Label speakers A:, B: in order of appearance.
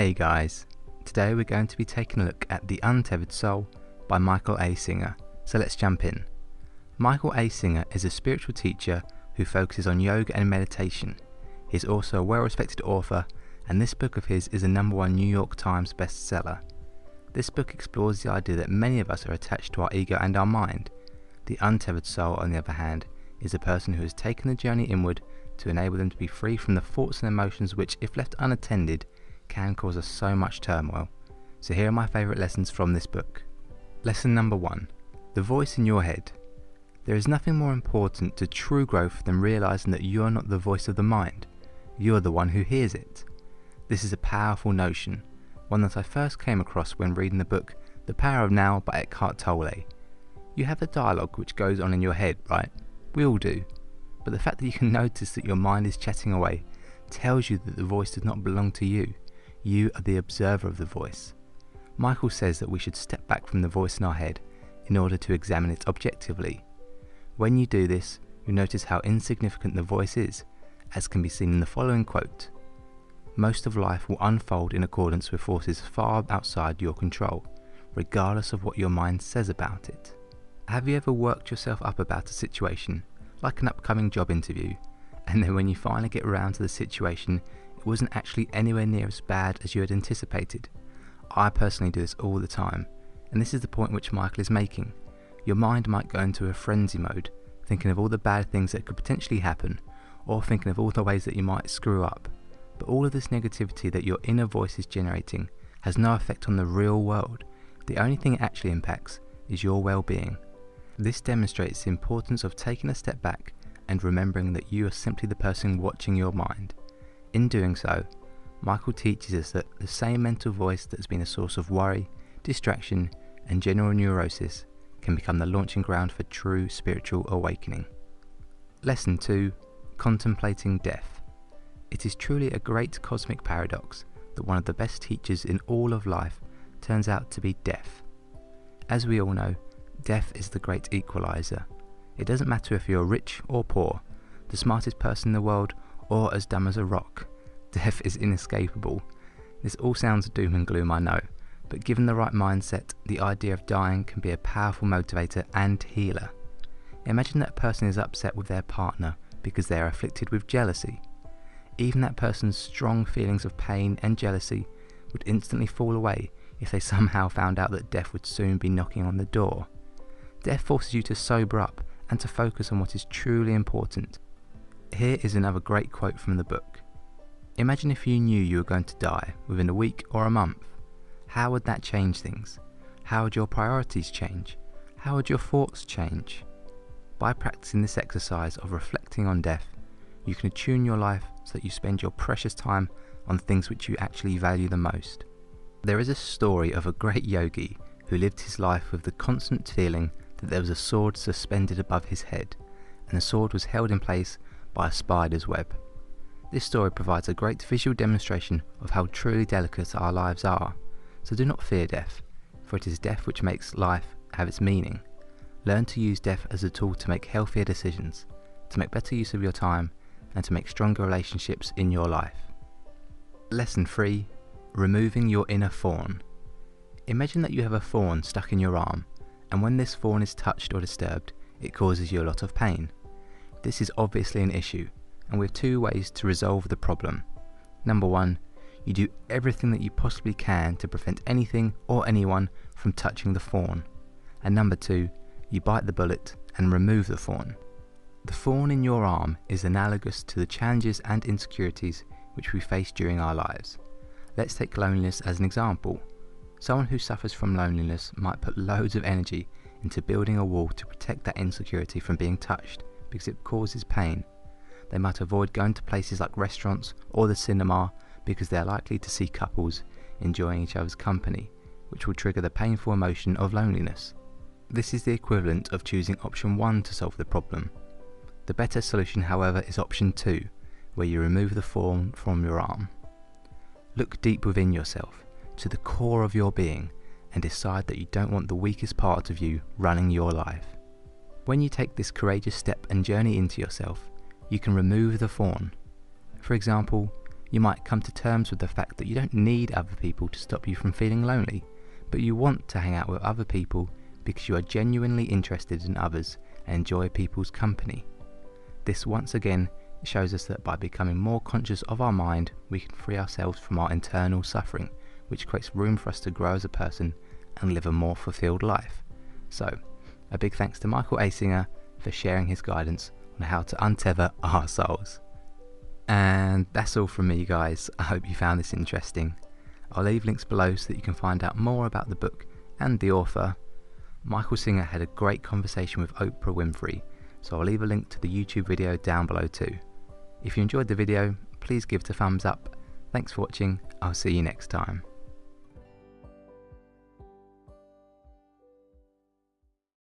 A: Hey guys, today we're going to be taking a look at The Untethered Soul by 𝗦𝗶𝗵𝗵𝗲𝗀, so let's jump in. 𝗦𝗶𝗵𝗵𝗵𝗀 is a spiritual teacher who focuses on yoga and meditation. He's also a well-respected author, and this book of his is a #1 New York Times bestseller. This book explores the idea that many of us are attached to our ego and our mind. The untethered soul, on the other hand, is a person who has taken the journey inward to enable them to be free from the thoughts and emotions which, if left unattended, can cause us so much turmoil. So here are my favourite lessons from this book. Lesson number 1. The voice in your head. There is nothing more important to true growth than realising that you are not the voice of the mind. You are the one who hears it. This is a powerful notion, one that I first came across when reading the book The Power of Now by 𝗦𝗬𝗏. You have a dialogue which goes on in your head, right? We all do. But the fact that you can notice that your mind is chatting away tells you that the voice does not belong to you. You are the observer of the voice. Michael says that we should step back from the voice in our head in order to examine it objectively. When you do this, you notice how insignificant the voice is, as can be seen in the following quote. Most of life will unfold in accordance with forces far outside your control, regardless of what your mind says about it. Have you ever worked yourself up about a situation, like an upcoming job interview, and then when you finally get around to the situation, it wasn't actually anywhere near as bad as you had anticipated? I personally do this all the time, and this is the point which Michael is making. Your mind might go into a frenzy mode, thinking of all the bad things that could potentially happen, or thinking of all the ways that you might screw up. But all of this negativity that your inner voice is generating has no effect on the real world. The only thing it actually impacts is your well-being. This demonstrates the importance of taking a step back and remembering that you are simply the person watching your mind. In doing so, Michael teaches us that the same mental voice that has been a source of worry, distraction, and general neurosis can become the launching ground for true spiritual awakening. Lesson 2. Contemplating death. It is truly a great cosmic paradox that one of the best teachers in all of life turns out to be death. As we all know, death is the great equalizer. It doesn't matter if you're rich or poor, the smartest person in the world, or as dumb as a rock. Death is inescapable. This all sounds doom and gloom, I know, but given the right mindset, the idea of dying can be a powerful motivator and healer. Imagine that a person is upset with their partner because they are afflicted with jealousy. Even that person's strong feelings of pain and jealousy would instantly fall away if they somehow found out that death would soon be knocking on the door. Death forces you to sober up and to focus on what is truly important. Here is another great quote from the book. Imagine if you knew you were going to die within a week or a month. How would that change things? How would your priorities change? How would your thoughts change? By practicing this exercise of reflecting on death, you can attune your life so that you spend your precious time on things which you actually value the most. There is a story of a great yogi who lived his life with the constant feeling that there was a sword suspended above his head, and the sword was held in place by a spider's web. This story provides a great visual demonstration of how truly delicate our lives are. So do not fear death, for it is death which makes life have its meaning. Learn to use death as a tool to make healthier decisions, to make better use of your time, and to make stronger relationships in your life. Lesson 3. Removing your inner thorn. Imagine that you have a thorn stuck in your arm, and when this thorn is touched or disturbed, it causes you a lot of pain. This is obviously an issue, and we have 2 ways to resolve the problem. Number 1. You do everything that you possibly can to prevent anything or anyone from touching the thorn. And number 2, you bite the bullet and remove the thorn. The thorn in your arm is analogous to the challenges and insecurities which we face during our lives. Let's take loneliness as an example. Someone who suffers from loneliness might put loads of energy into building a wall to protect that insecurity from being touched because it causes pain. They might avoid going to places like restaurants or the cinema because they are likely to see couples enjoying each other's company, which will trigger the painful emotion of loneliness. This is the equivalent of choosing option 1 to solve the problem. The better solution, however, is option 2, where you remove the thorn from your arm. Look deep within yourself, to the core of your being, and decide that you don't want the weakest part of you running your life. When you take this courageous step and journey into yourself, you can remove the thorn. For example, You might come to terms with the fact that you don't need other people to stop you from feeling lonely, but you want to hang out with other people because you are genuinely interested in others and enjoy people's company. This once again shows us that by becoming more conscious of our mind, we can free ourselves from our internal suffering, which creates room for us to grow as a person and live a more fulfilled life. So, a big thanks to 𝗦𝗶𝗵𝗵𝗲𝗍 for sharing his guidance on how to untether our souls. And that's all from me, guys. I hope you found this interesting. I'll leave links below so that you can find out more about the book and the author. 𝗦𝗶𝗵𝗵𝗍 had a great conversation with Oprah Winfrey, so I'll leave a link to the YouTube video down below too. If you enjoyed the video, please give it a thumbs up. Thanks for watching. I'll see you next time.